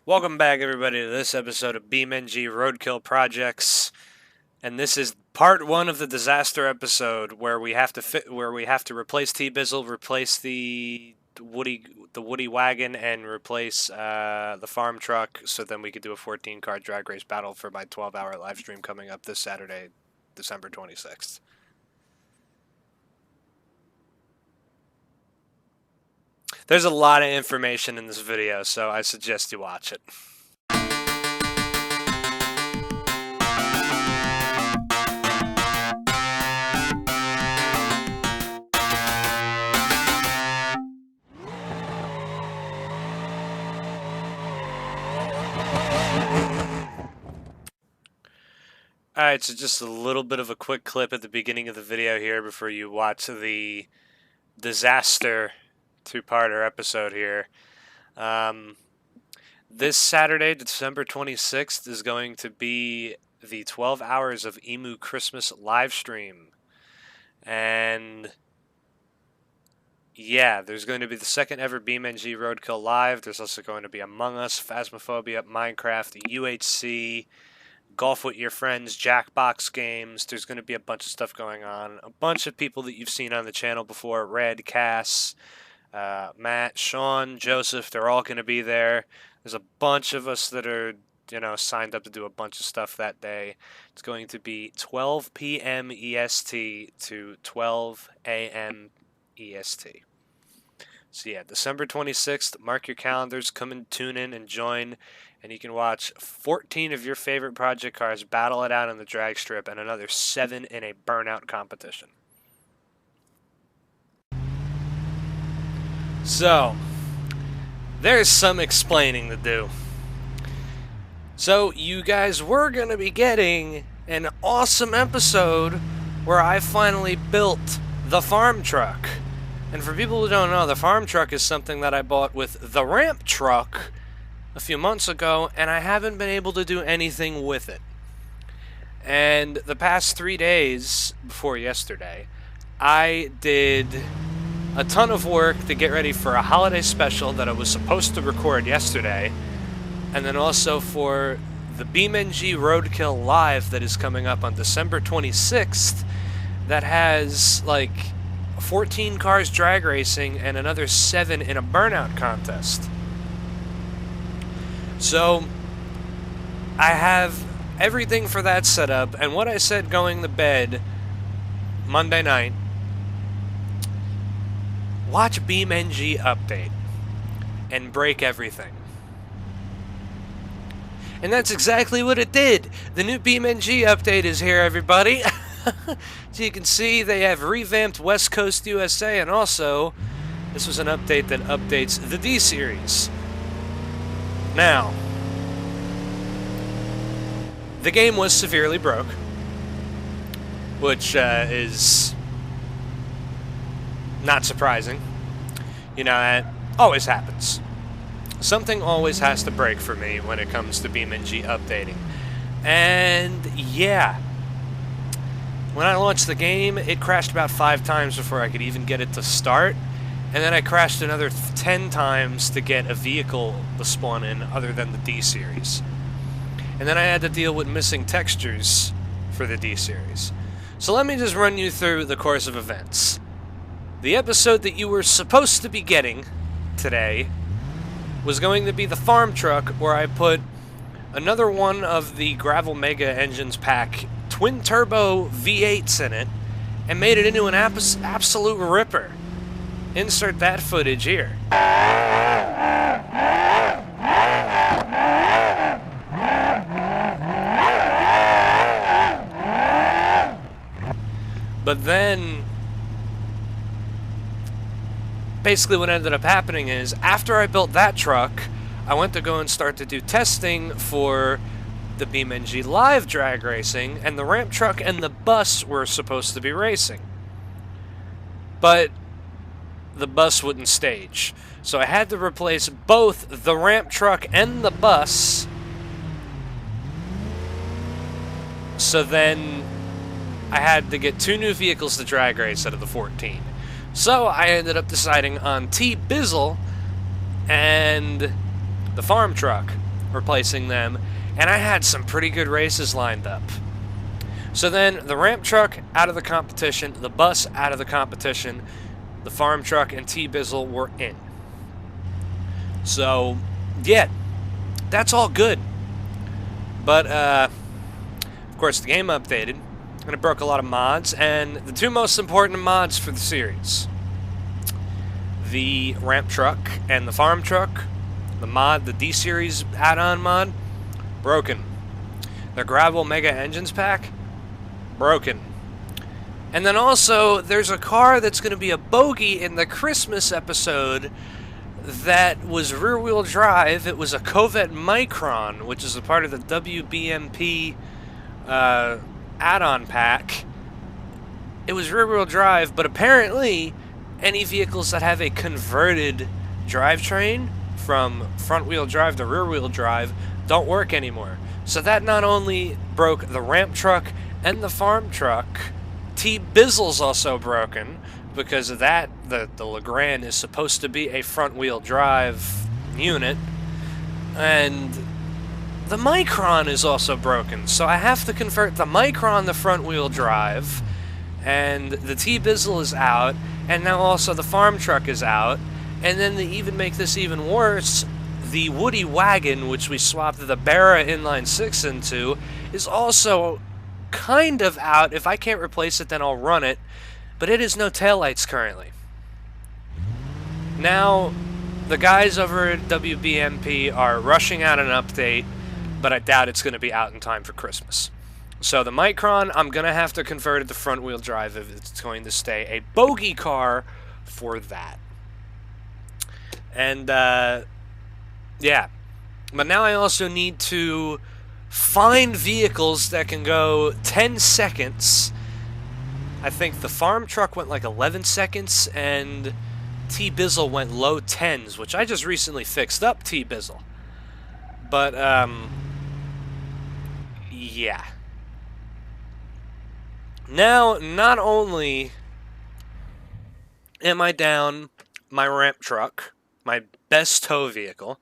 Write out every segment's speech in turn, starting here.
Welcome back, everybody, to this episode of BeamNG Roadkill Projects, and this is part one of the disaster episode where we have to replace T-Bizzle, replace the Woody wagon, and replace the farm truck, so then we could do a 14-car drag race battle for my 12-hour live stream coming up this Saturday, December 26th. There's a lot of information in this video, so I suggest you watch it. Alright, so just a little bit of a quick clip at the beginning of the video here before you watch the disaster two-parter episode here. This Saturday, December 26th, is going to be the 12 hours of Emu Christmas live stream. And yeah, there's going to be the second ever BeamNG Roadkill Live. There's also going to be Among Us, Phasmophobia, Minecraft, UHC, Golf with Your Friends, Jackbox games. There's going to be a bunch of stuff going on. A bunch of people that you've seen on the channel before. Red, Cass, Matt, Sean, Joseph, they're all going to be there. There's a bunch of us that are, signed up to do a bunch of stuff that day. It's going to be 12 p.m. EST to 12 a.m. EST. So yeah, December 26th, mark your calendars, come and tune in and join, and you can watch 14 of your favorite project cars battle it out on the drag strip and another 7 in a burnout competition. So, there's some explaining to do. So, you guys were going to be getting an awesome episode where I finally built the farm truck. And for people who don't know, the farm truck is something that I bought with the ramp truck a few months ago, and I haven't been able to do anything with it. And the past 3 days, before yesterday, I did a ton of work to get ready for a holiday special that I was supposed to record yesterday, and then also for the BeamNG Roadkill Live that is coming up on December 26th that has, 14 cars drag racing and another 7 in a burnout contest. So, I have everything for that set up, and what I said going to bed Monday night, watch BeamNG update and break everything. And that's exactly what it did. The new BeamNG update is here, everybody. So you can see they have revamped West Coast USA, and also this was an update that updates the D-Series. Now, the game was severely broke, which is not surprising. It always happens. Something always has to break for me when it comes to BeamNG updating. And yeah, when I launched the game, it crashed about 5 times before I could even get it to start. And then I crashed another 10 times to get a vehicle to spawn in other than the D-Series. And then I had to deal with missing textures for the D-Series. So let me just run you through the course of events. The episode that you were supposed to be getting today was going to be the farm truck, where I put another one of the Gravel Mega Engines pack twin-turbo V8s in it and made it into an absolute ripper. Insert that footage here. But then, basically what ended up happening is, after I built that truck, I went to go and start to do testing for the BeamNG Live drag racing, and the ramp truck and the bus were supposed to be racing. But the bus wouldn't stage. So I had to replace both the ramp truck and the bus. So then I had to get 2 new vehicles to drag race out of the 14. So I ended up deciding on T-Bizzle and the farm truck. replacing them, and I had some pretty good races lined up. So then the ramp truck out of the competition, the bus out of the competition, the farm truck and T-Bizzle were in. So, yeah, that's all good. But, of course, the game updated, and it broke a lot of mods, and the two most important mods for the series, the ramp truck and the farm truck, the D-Series add-on mod, broken. The gravel mega engines pack, broken. And then also, there's a car that's going to be a bogey in the Christmas episode that was rear-wheel drive. It was a Corvette Micron, which is a part of the WBMP add-on pack. It was rear-wheel drive, but apparently any vehicles that have a converted drivetrain from front-wheel drive to rear-wheel drive don't work anymore. So that not only broke the ramp truck and the farm truck, T-Bizzle's also broken because of that. The Legrand is supposed to be a front-wheel drive unit, and the Micron is also broken. So I have to convert the Micron to front-wheel drive, and the T-Bizzle is out, and now also the farm truck is out, and then to even make this even worse, the Woody Wagon, which we swapped the Barra Inline 6 into, is also kind of out. If I can't replace it, then I'll run it, but it has no taillights currently. Now, the guys over at WBMP are rushing out an update, but I doubt it's going to be out in time for Christmas. So the Micron, I'm going to have to convert it to front-wheel drive if it's going to stay a bogey car for that. And, yeah. But now I also need to find vehicles that can go 10 seconds. I think the farm truck went like 11 seconds, and T-Bizzle went low 10s, which I just recently fixed up T-Bizzle. But, yeah. Now, not only am I down my ramp truck, my best tow vehicle,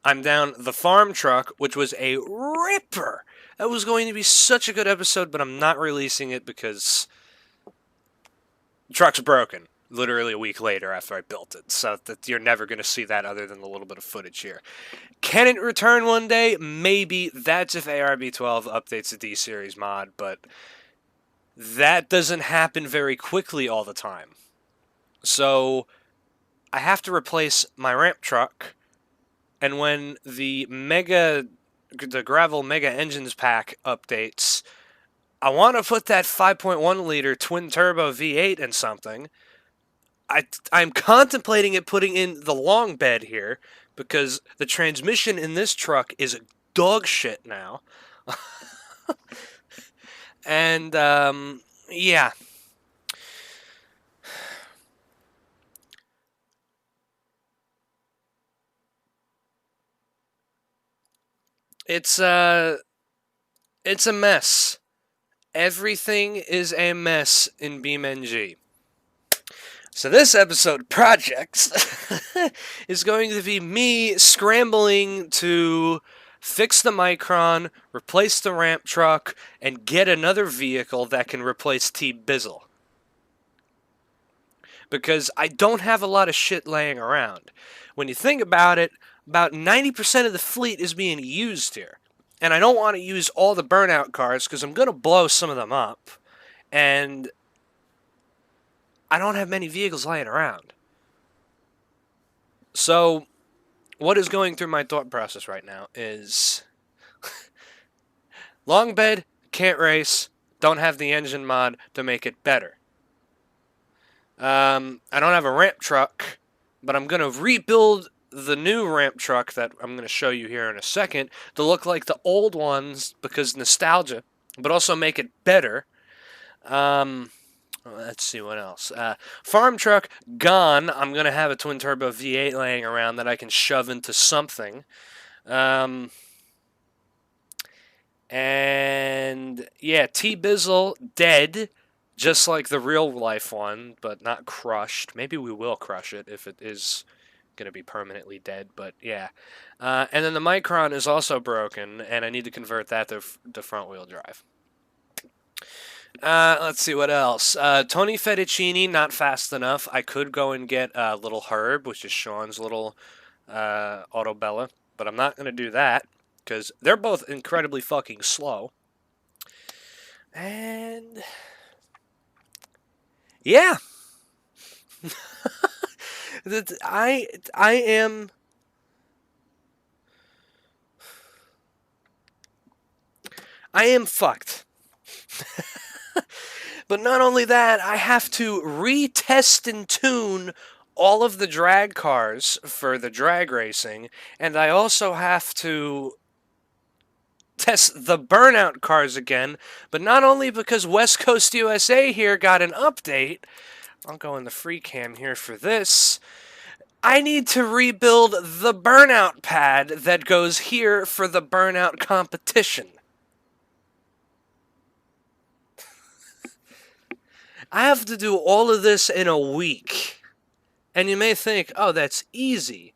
I'm down the farm truck, which was a ripper. That was going to be such a good episode, but I'm not releasing it because the truck's broken literally a week later after I built it. So that you're never going to see that other than a little bit of footage here. Can it return one day? Maybe. That's if ARB12 updates the D-Series mod, but that doesn't happen very quickly all the time. So I have to replace my ramp truck. And when the gravel mega engines pack updates, I want to put that 5.1 liter twin turbo V8 in something. I'm contemplating putting in the long bed here because the transmission in this truck is dog shit now. And yeah. It's a mess. Everything is a mess in BeamNG. So this episode, Projects, is going to be me scrambling to fix the Micron, replace the ramp truck, and get another vehicle that can replace T-Bizzle. Because I don't have a lot of shit laying around. When you think about it, about 90% of the fleet is being used here. And I don't want to use all the burnout cars because I'm going to blow some of them up. And I don't have many vehicles laying around. So what is going through my thought process right now is long bed, can't race, don't have the engine mod to make it better. I don't have a ramp truck, but I'm going to rebuild the new ramp truck that I'm going to show you here in a second to look like the old ones because nostalgia, but also make it better. Let's see what else. Farm truck, gone. I'm going to have a twin-turbo V8 laying around that I can shove into something. And, yeah, T-Bizzle, dead, just like the real-life one, but not crushed. Maybe we will crush it if it is going to be permanently dead, but yeah. And then the Micron is also broken, and I need to convert that to front-wheel drive. Let's see what else. Tony Fettuccine, not fast enough. I could go and get Little Herb, which is Sean's little Autobella, but I'm not going to do that because they're both incredibly fucking slow. And yeah, I am fucked. But not only that, I have to retest and tune all of the drag cars for the drag racing, and I also have to test the burnout cars again, but not only because West Coast USA here got an update. I'll go in the free cam here for this. I need to rebuild the burnout pad that goes here for the burnout competition. I have to do all of this in a week. And you may think, oh, that's easy.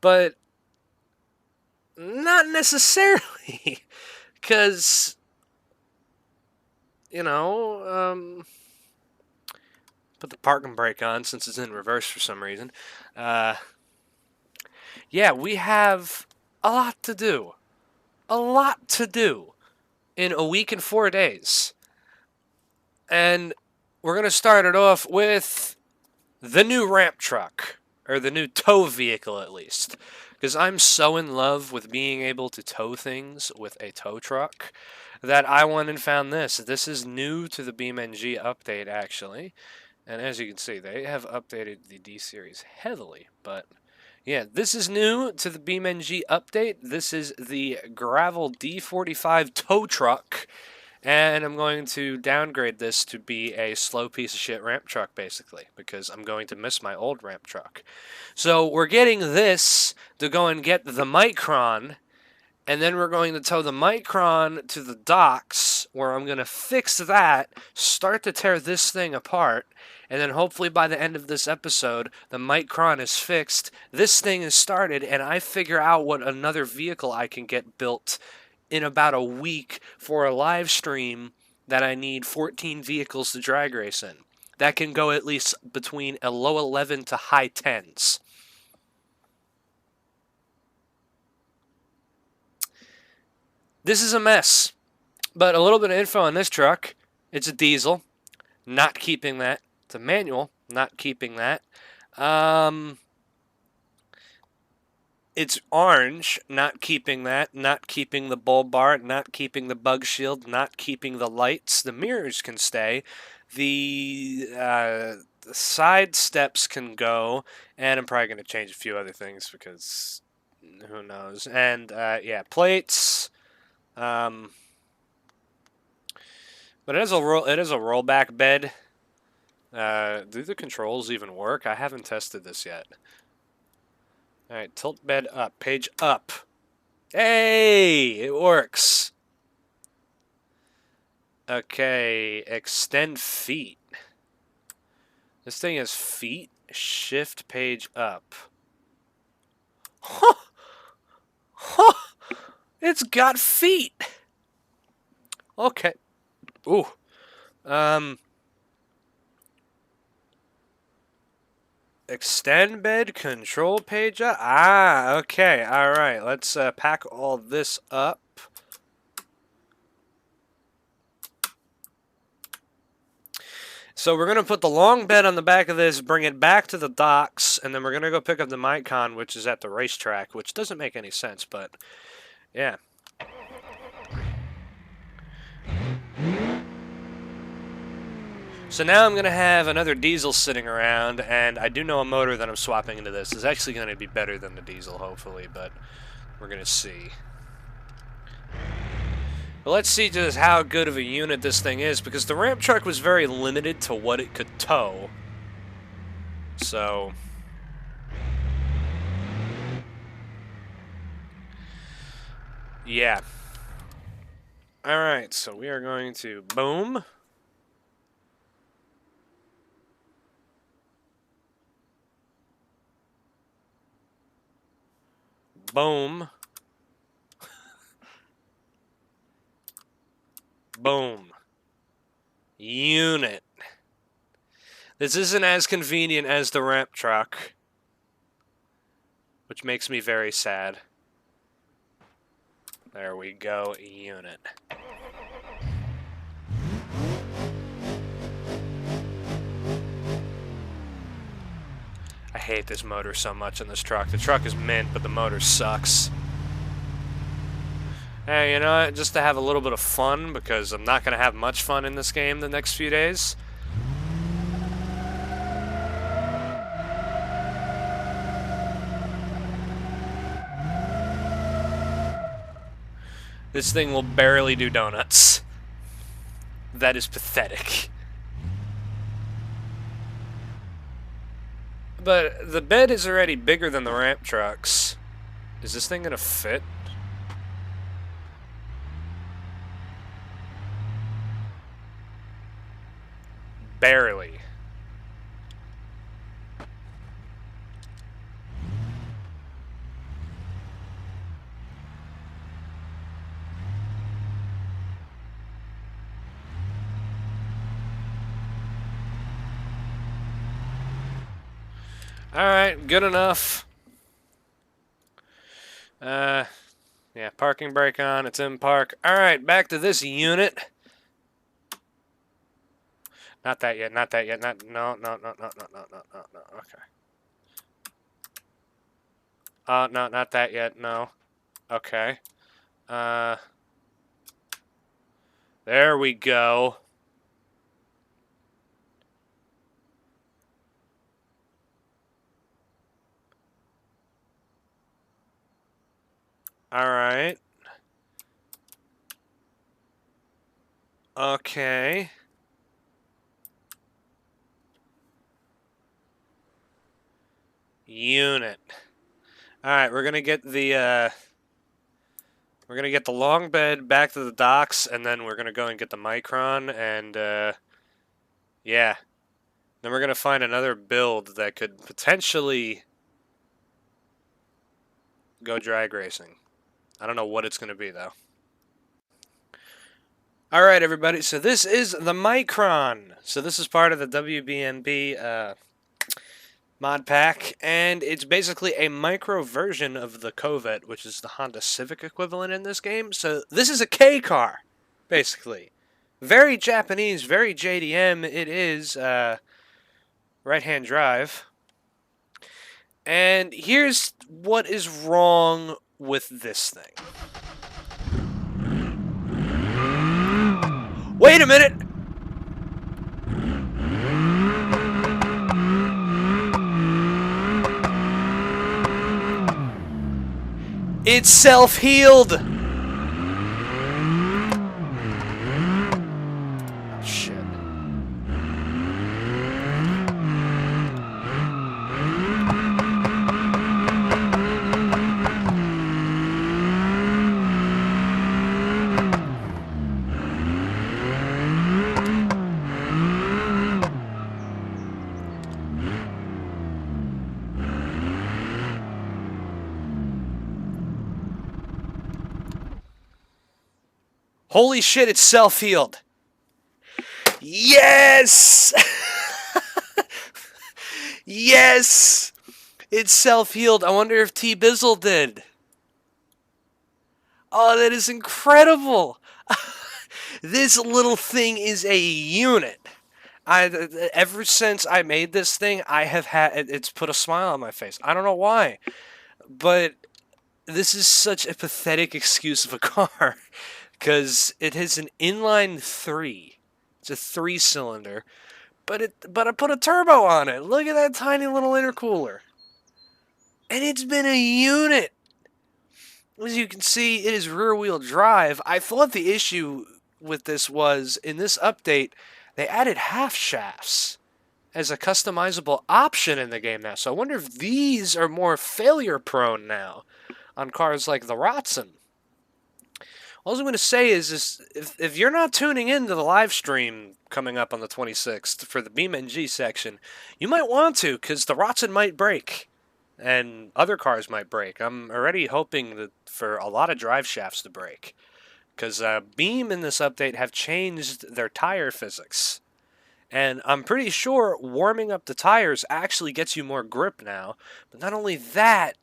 But not necessarily. Because, you know, put the parking brake on since it's in reverse for some reason. Yeah, we have a lot to do. A lot to do in a week and 4 days. And we're going to start it off with the new ramp truck, or the new tow vehicle at least. Because I'm so in love with being able to tow things with a tow truck that I went and found this. This is new to the BeamNG update, actually. And as you can see, they have updated the D-Series heavily. But yeah, this is new to the BeamNG update. This is the Gravel D45 tow truck. And I'm going to downgrade this to be a slow piece of shit ramp truck, basically, because I'm going to miss my old ramp truck. So we're getting this to go and get the Micron, and then we're going to tow the Micron to the docks, where I'm going to fix that, start to tear this thing apart, and then hopefully by the end of this episode, the Micron is fixed, this thing is started, and I figure out what another vehicle I can get built in about a week for a live stream that I need 14 vehicles to drag race in. That can go at least between a low 11 to high 10s. This is a mess, but a little bit of info on this truck. It's a diesel, not keeping that. It's a manual, not keeping that. It's orange, not keeping that, not keeping the bull bar, not keeping the bug shield, not keeping the lights. The mirrors can stay. The side steps can go, and I'm probably going to change a few other things because who knows. And yeah, plates. But it is a rollback bed. Do the controls even work? I haven't tested this yet. Alright, tilt bed up. Page up. Hey! It works. Okay, extend feet. This thing has feet. Shift page up. Huh! Huh! It's got feet! Okay. Ooh. Extend bed, control page up. Ah, okay. All right. Let's pack all this up. So we're going to put the long bed on the back of this, bring it back to the docks, and then we're going to go pick up the Micron, which is at the racetrack, which doesn't make any sense, but yeah. So now I'm going to have another diesel sitting around, and I do know a motor that I'm swapping into this is actually going to be better than the diesel, hopefully, but we're going to see. But let's see just how good of a unit this thing is, because the ramp truck was very limited to what it could tow. So yeah. Alright, so we are going to boom. Boom. Boom. Unit. This isn't as convenient as the ramp truck, which makes me very sad. There we go, unit. I hate this motor so much in this truck. The truck is mint, but the motor sucks. Hey, you know what? Just to have a little bit of fun, because I'm not going to have much fun in this game the next few days. This thing will barely do donuts. That is pathetic. But the bed is already bigger than the ramp trucks. Is this thing gonna fit? Barely. Alright, good enough. Yeah, parking brake on, it's in park. Alright, back to this unit. Not that yet, not that yet, no, okay. No, not that yet, no. Okay. There we go. Alright. Okay. Unit. Alright, we're gonna get the long bed back to the docks, and then we're gonna go and get the Micron, and yeah. Then we're gonna find another build that could potentially go drag racing. I don't know what it's gonna be though. Alright everybody, so this is the Micron. So this is part of the WBNB mod pack, and it's basically a micro version of the Corvette, which is the Honda Civic equivalent in this game. So this is a K car, basically. Very Japanese, very JDM. It is right-hand drive. And here's what is wrong with this thing. Wait a minute! It's self-healed! Oh, shit. Holy shit, it's self-healed. Yes! Yes! It's self-healed. I wonder if T-Bizzle did. Oh, that is incredible. This little thing is a unit. Ever since I made this thing, I have had it's put a smile on my face. I don't know why, but this is such a pathetic excuse of a car, because it has an inline 3. It's a 3-cylinder, but I put a turbo on it. Look at that tiny little intercooler, and it's been a unit. As you can see, it is rear-wheel drive. I thought the issue with this was, in this update, they added half shafts as a customizable option in the game now. So I wonder if these are more failure-prone now on cars like the Rotson. All I'm going to say is if you're not tuning in to the live stream coming up on the 26th for the BeamNG section, you might want to, because the Rotson might break. and other cars might break. I'm already hoping that for a lot of drive shafts to break, because Beam in this update have changed their tire physics. And I'm pretty sure warming up the tires actually gets you more grip now. But not only that,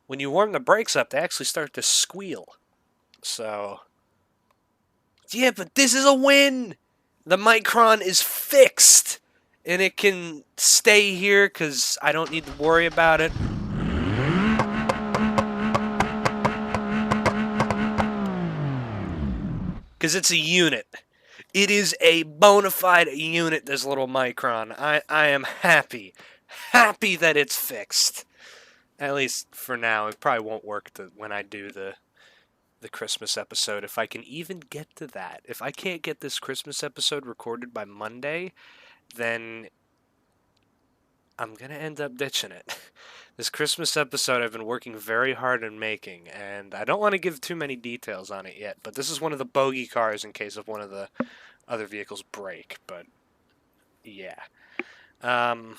when you warm the brakes up, they actually start to squeal. So, yeah, but this is a win! The Micron is fixed! And it can stay here because I don't need to worry about it. Because it's a unit. It is a bona fide unit, this little Micron. I am happy. Happy that it's fixed. At least for now. It probably won't work when I do the Christmas episode, if I can even get to that. If I can't get this Christmas episode recorded by Monday, then I'm going to end up ditching it. This Christmas episode I've been working very hard on making, and I don't want to give too many details on it yet, but this is one of the bogey cars in case of one of the other vehicles break, but yeah. Alright,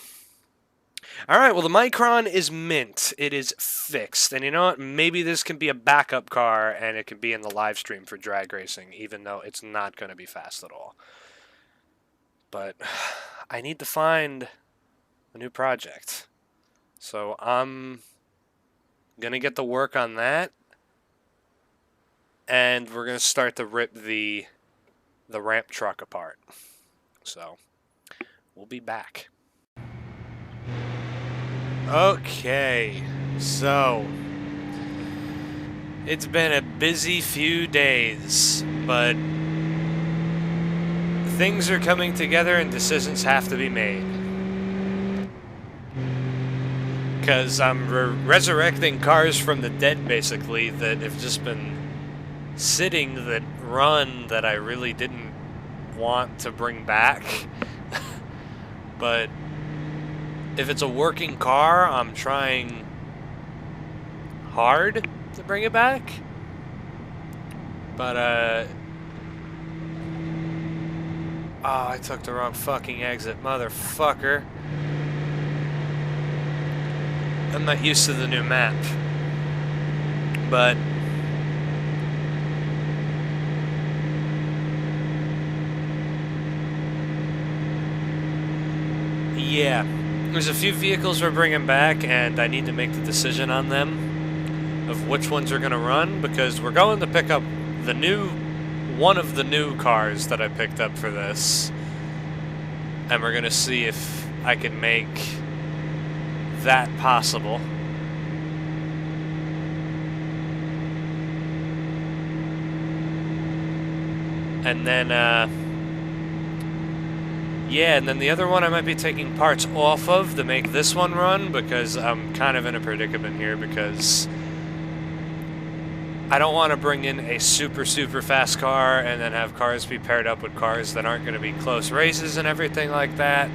well, the Micron is mint. It is fixed. And you know what? Maybe this can be a backup car, and it can be in the live stream for drag racing, even though it's not going to be fast at all. But I need to find a new project. So I'm going to get to work on that. And we're going to start to rip the ramp truck apart. So we'll be back. Okay, so it's been a busy few days, but things are coming together and decisions have to be made. Because I'm resurrecting cars from the dead, basically, that have just been sitting, that run, that I really didn't want to bring back. But if it's a working car, I'm trying hard to bring it back. But, oh, I took the wrong fucking exit, motherfucker. I'm not used to the new map. But yeah. There's a few vehicles we're bringing back, and I need to make the decision on them of which ones are going to run, because we're going to pick up one of the new cars that I picked up for this, and we're going to see if I can make that possible. And then, yeah, and then the other one I might be taking parts off of to make this one run, because I'm kind of in a predicament here, because I don't want to bring in a super fast car and then have cars be paired up with cars that aren't going to be close races and everything like that.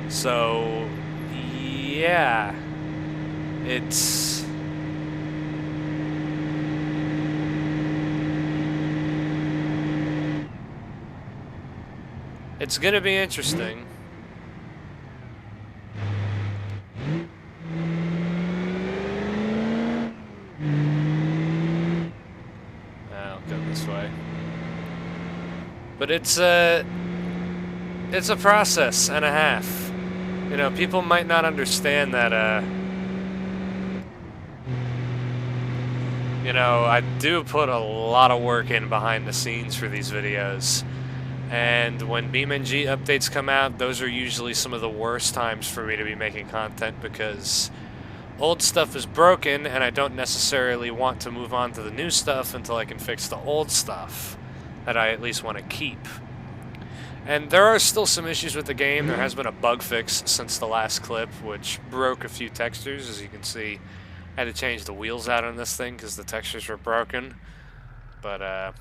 So, yeah, it's going to be interesting. I'll go this way. But it's a process and a half. You know, people might not understand that, you know, I do put a lot of work in behind the scenes for these videos. And when BeamNG updates come out, those are usually some of the worst times for me to be making content, because old stuff is broken and I don't necessarily want to move on to the new stuff until I can fix the old stuff that I at least want to keep. And there are still some issues with the game. There has been a bug fix since the last clip, which broke a few textures. As you can see, I had to change the wheels out on this thing because the textures were broken. But,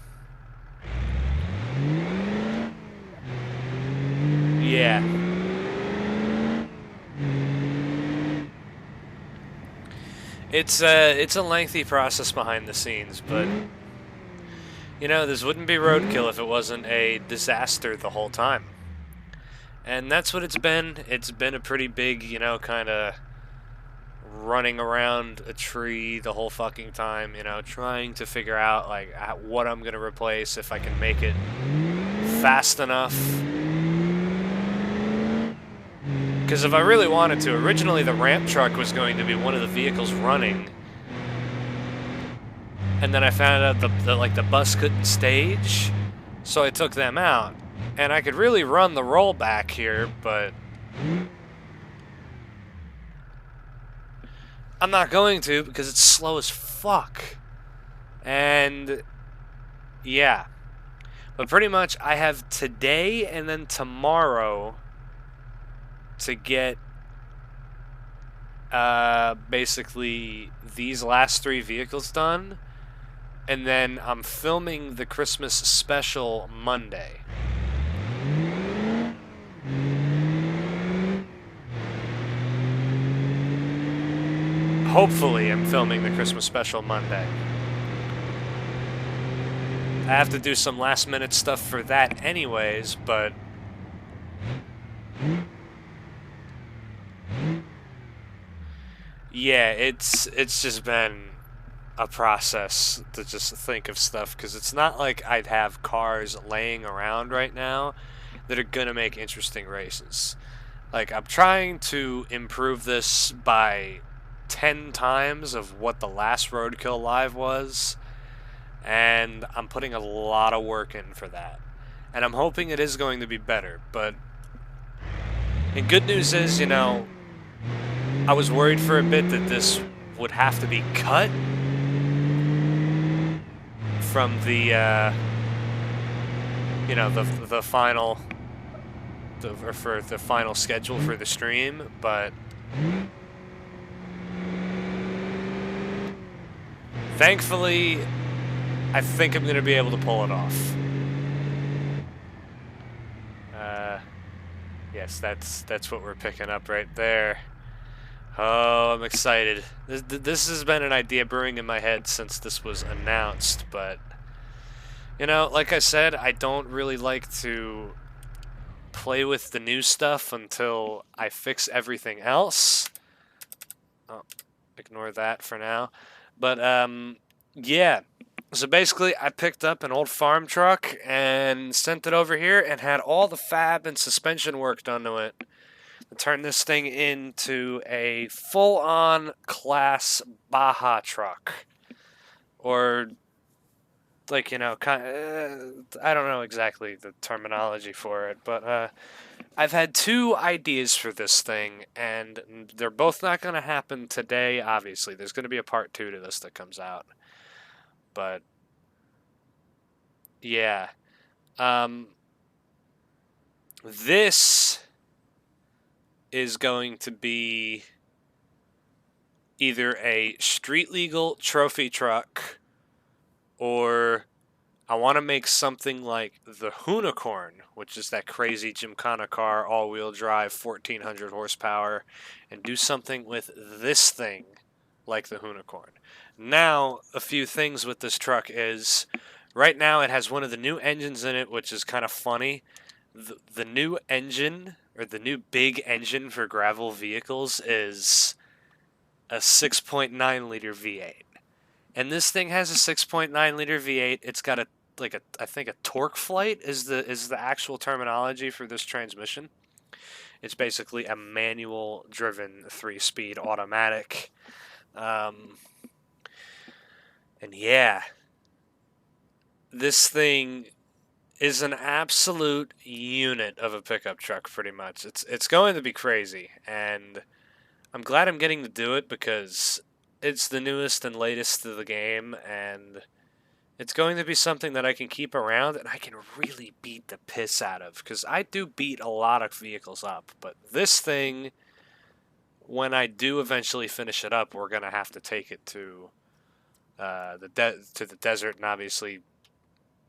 yeah. It's a lengthy process behind the scenes, but you know, this wouldn't be Roadkill if it wasn't a disaster the whole time. And that's what it's been. It's been a pretty big, you know, kind of running around a tree the whole fucking time, you know, trying to figure out like what I'm gonna replace, if I can make it fast enough. Because if I really wanted to, originally the ramp truck was going to be one of the vehicles running, and then I found out that the bus couldn't stage, so I took them out. And I could really run the rollback here, but I'm not going to because it's slow as fuck. And yeah. But pretty much I have today and then tomorrow to get basically these last 3 vehicles done. And then I'm filming the Christmas special Monday. Hopefully I'm filming the Christmas special Monday. I have to do some last minute stuff for that anyways, but yeah, it's just been a process to just think of stuff, because it's not like I'd have cars laying around right now that are gonna make interesting races. Like, I'm trying to improve this by 10 times of what the last Roadkill Live was, and I'm putting a lot of work in for that. And I'm hoping it is going to be better, but and good news is, you know, I was worried for a bit that this would have to be cut from the, you know, the final, for the final schedule for the stream, but thankfully, I think I'm going to be able to pull it off. Yes, that's what we're picking up right there. Oh, I'm excited. This has been an idea brewing in my head since this was announced, but you know, like I said, I don't really like to play with the new stuff until I fix everything else. Oh, ignore that for now. But yeah. So basically, I picked up an old farm truck and sent it over here and had all the fab and suspension work done to it. Turn this thing into a full-on class Baja truck. Or, like, you know, I don't know exactly the terminology for it, but I've had 2 ideas for this thing, and they're both not going to happen today, obviously. There's going to be a part 2 to this that comes out. But yeah. This is going to be either a street legal trophy truck, or I want to make something like the Hoonicorn, which is that crazy Gymkhana car, all-wheel drive, 1,400 horsepower, and do something with this thing like the Hoonicorn. Now, a few things with this truck is, right now it has one of the new engines in it, which is kind of funny. The new engine, or the new big engine for gravel vehicles, is a 6.9 liter V8. And this thing has a 6.9 liter V8. It's got I think a torque flight is the actual terminology for this transmission. It's basically a manual driven 3-speed automatic. And yeah, this thing is an absolute unit of a pickup truck, pretty much. It's going to be crazy, and I'm glad I'm getting to do it because it's the newest and latest to the game, and it's going to be something that I can keep around and I can really beat the piss out of, because I do beat a lot of vehicles up, but this thing, when I do eventually finish it up, we're going to have to take it to the desert and obviously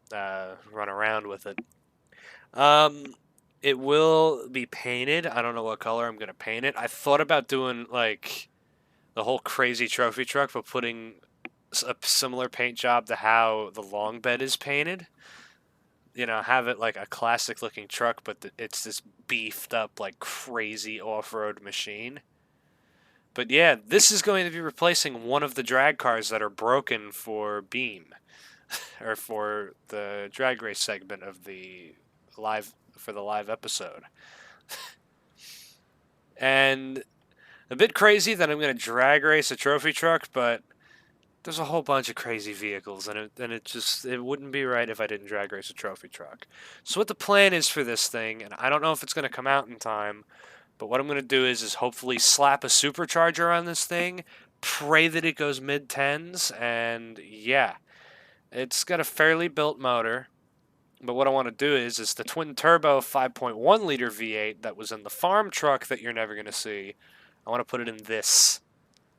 run around with it. It will be painted. I don't know what color I'm going to paint it. I thought about doing like the whole crazy trophy truck, but putting a similar paint job to how the long bed is painted. You know, have it like a classic looking truck, but it's this beefed up like crazy off-road machine. But yeah, this is going to be replacing one of the drag cars that are broken for Beam, or for the drag race segment of the live episode. And a bit crazy that I'm going to drag race a trophy truck, but there's a whole bunch of crazy vehicles, and it wouldn't be right if I didn't drag race a trophy truck. So what the plan is for this thing, and I don't know if it's going to come out in time, but what I'm going to do is hopefully slap a supercharger on this thing, pray that it goes mid-tens, and yeah, it's got a fairly built motor. But what I want to do is the twin turbo 5.1 liter V8 that was in the farm truck that you're never going to see. I want to put it in this.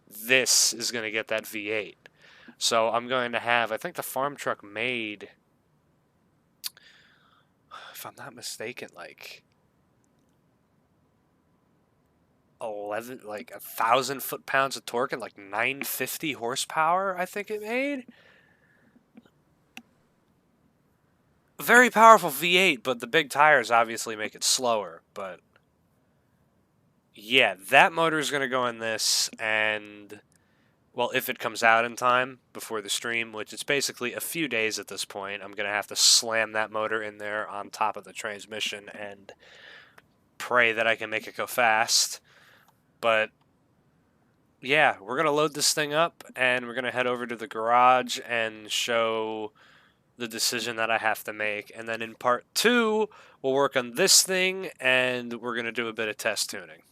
This is going to get that V8. So I'm going to have, I think the farm truck made, if I'm not mistaken, like 1,000 foot-pounds of torque and like 950 horsepower, I think it made. Very powerful V8, but the big tires obviously make it slower. But yeah, that motor is going to go in this, and well, if it comes out in time before the stream, which it's basically a few days at this point, I'm going to have to slam that motor in there on top of the transmission and pray that I can make it go fast. But yeah, we're going to load this thing up, and we're going to head over to the garage and show the decision that I have to make. And then in part 2, we'll work on this thing, and we're going to do a bit of test tuning.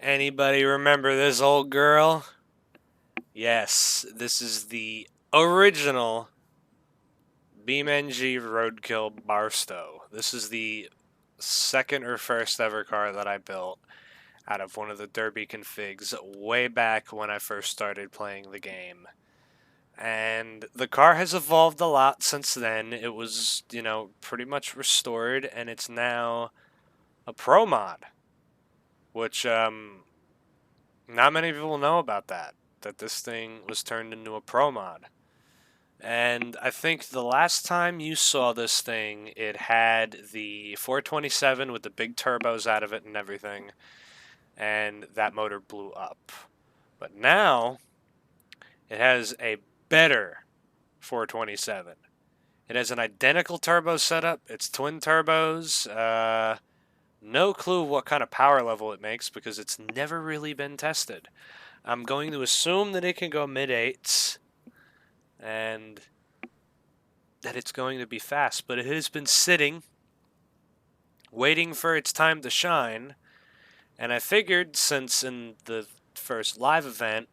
Anybody remember this old girl? Yes, this is the original BeamNG Roadkill Barstow. This is the second or first ever car that I built out of one of the Derby configs way back when I first started playing the game. And the car has evolved a lot since then. It was, pretty much restored, and it's now a pro mod, which not many people know about that this thing was turned into a pro mod. And I think the last time you saw this thing, it had the 427 with the big turbos out of it and everything, and that motor blew up. But now it has a better 427. It has an identical turbo setup. It's twin turbos. No clue what kind of power level it makes because it's never really been tested. I'm going to assume that it can go mid-8s and that it's going to be fast, but it has been sitting, waiting for its time to shine, and I figured since in the first live event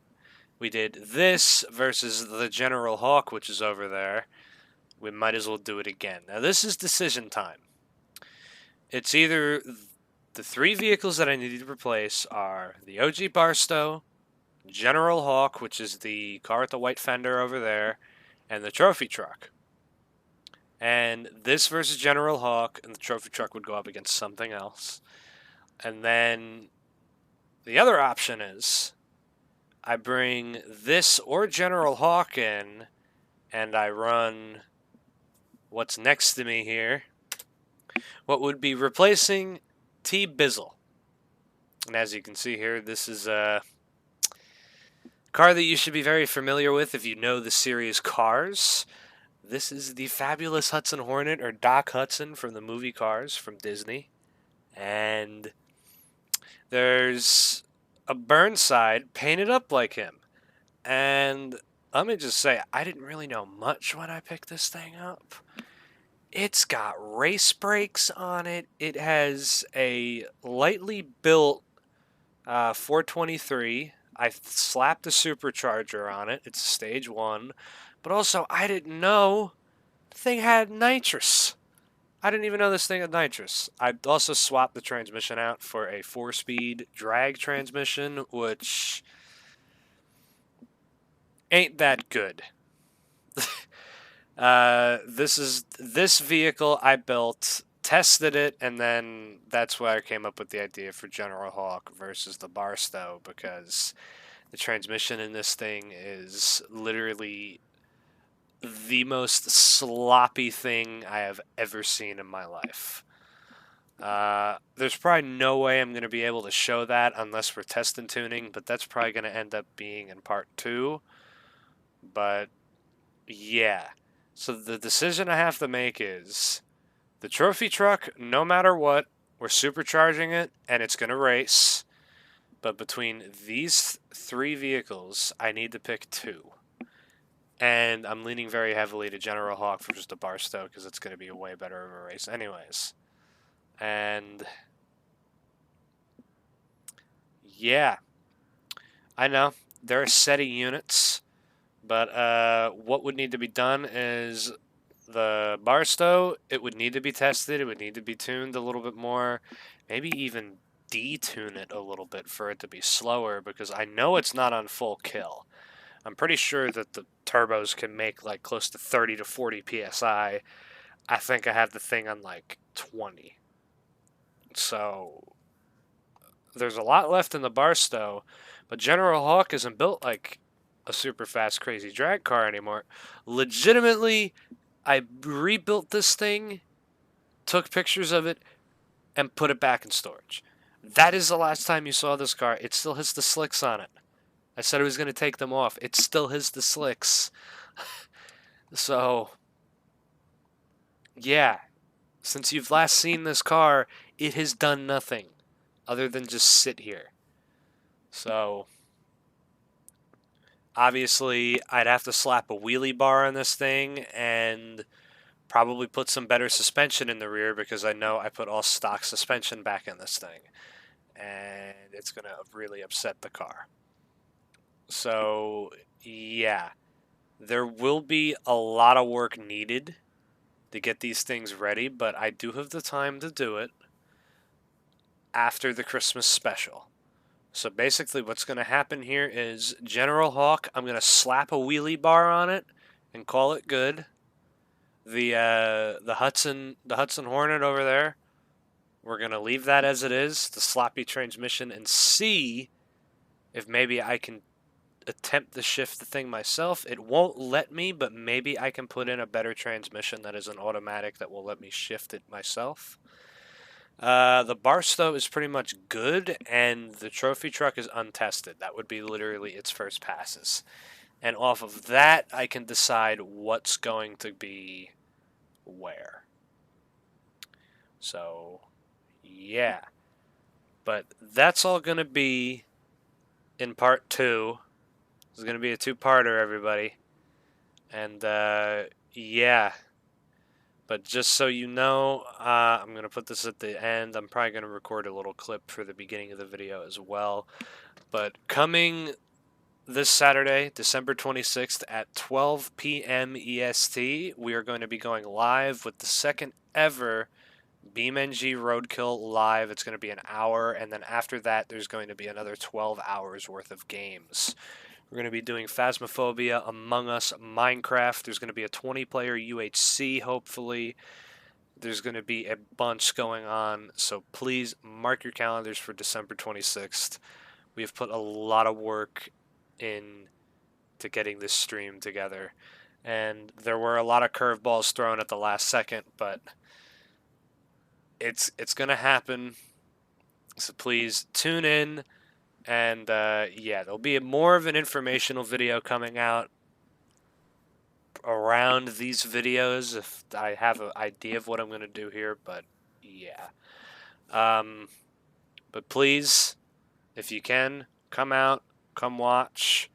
we did this versus the General Hawk, which is over there, we might as well do it again. Now this is decision time. It's either the 3 vehicles that I need to replace are the OG Barstow, General Hawk, which is the car with the white fender over there, and the trophy truck. And this versus General Hawk, and the trophy truck would go up against something else. And then the other option is I bring this or General Hawk in, and I run what's next to me here, what would be replacing T-Bizzle. And as you can see here, this is a car that you should be very familiar with if you know the series Cars. This is the fabulous Hudson Hornet, or Doc Hudson from the movie Cars from Disney. And there's a Burnside painted up like him. And let me just say, I didn't really know much when I picked this thing up. It's got race brakes on it. It has a lightly built 423. I slapped a supercharger on it. It's stage 1. But also, I didn't know the thing had nitrous. I didn't even know this thing had nitrous. I also swapped the transmission out for a 4-speed drag transmission, which ain't that good. This vehicle I built, tested it, and then that's why I came up with the idea for General Hawk versus the Barstow, because the transmission in this thing is literally the most sloppy thing I have ever seen in my life. There's probably no way I'm going to be able to show that unless we're test and tuning, but that's probably going to end up being in part 2. But yeah. So the decision I have to make is the trophy truck, no matter what, we're supercharging it and it's going to race. But between these 3 vehicles, I need to pick 2. And I'm leaning very heavily to General Hawk for just a Barstow because it's going to be a way better of a race anyways. And yeah, I know there are SETI units, but what would need to be done is the Barstow, it would need to be tested. It would need to be tuned a little bit more, maybe even detune it a little bit for it to be slower because I know it's not on full kill. I'm pretty sure that the turbos can make like close to 30 to 40 psi. I think I have the thing on like 20. So there's a lot left in the Barstow, but General Hawk isn't built like a super fast, crazy drag car anymore. Legitimately, I rebuilt this thing, took pictures of it, and put it back in storage. That is the last time you saw this car. It still has the slicks on it. I said I was going to take them off. It still has the slicks. So, yeah, since you've last seen this car, it has done nothing other than just sit here. So, obviously, I'd have to slap a wheelie bar on this thing and probably put some better suspension in the rear because I know I put all stock suspension back in this thing. And it's going to really upset the car. So, yeah, there will be a lot of work needed to get these things ready, but I do have the time to do it after the Christmas special. So basically what's going to happen here is General Hawk, I'm going to slap a wheelie bar on it and call it good. The Hudson Hornet over there, we're going to leave that as it is, the sloppy transmission, and see if maybe I can attempt to shift the thing myself. It won't let me, but maybe I can put in a better transmission that is an automatic that will let me shift it myself. The Barstow is pretty much good, and the trophy truck is untested. That would be literally its first passes. And off of that, I can decide what's going to be where. So, yeah. But that's all going to be in part 2. It's going to be a 2-parter, everybody. And, yeah. But just so you know, I'm going to put this at the end. I'm probably going to record a little clip for the beginning of the video as well. But coming this Saturday, December 26th at 12 p.m. EST, we are going to be going live with the second ever BeamNG Roadkill live. It's going to be an hour, and then after that, there's going to be another 12 hours worth of games. We're going to be doing Phasmophobia, Among Us, Minecraft. There's going to be a 20-player UHC, hopefully. There's going to be a bunch going on, so please mark your calendars for December 26th. We have put a lot of work in to getting this stream together, and there were a lot of curveballs thrown at the last second, but it's going to happen, so please tune in. And yeah, there'll be more of an informational video coming out around these videos if I have an idea of what I'm going to do here, but yeah. But please, if you can, come out, come watch,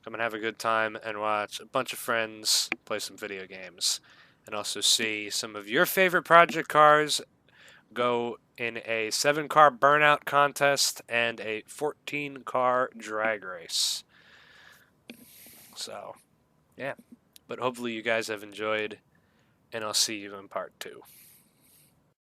come and have a good time and watch a bunch of friends play some video games and also see some of your favorite project cars go in a 7-car burnout contest and a 14-car drag race. So, yeah. But hopefully you guys have enjoyed, and I'll see you in part 2.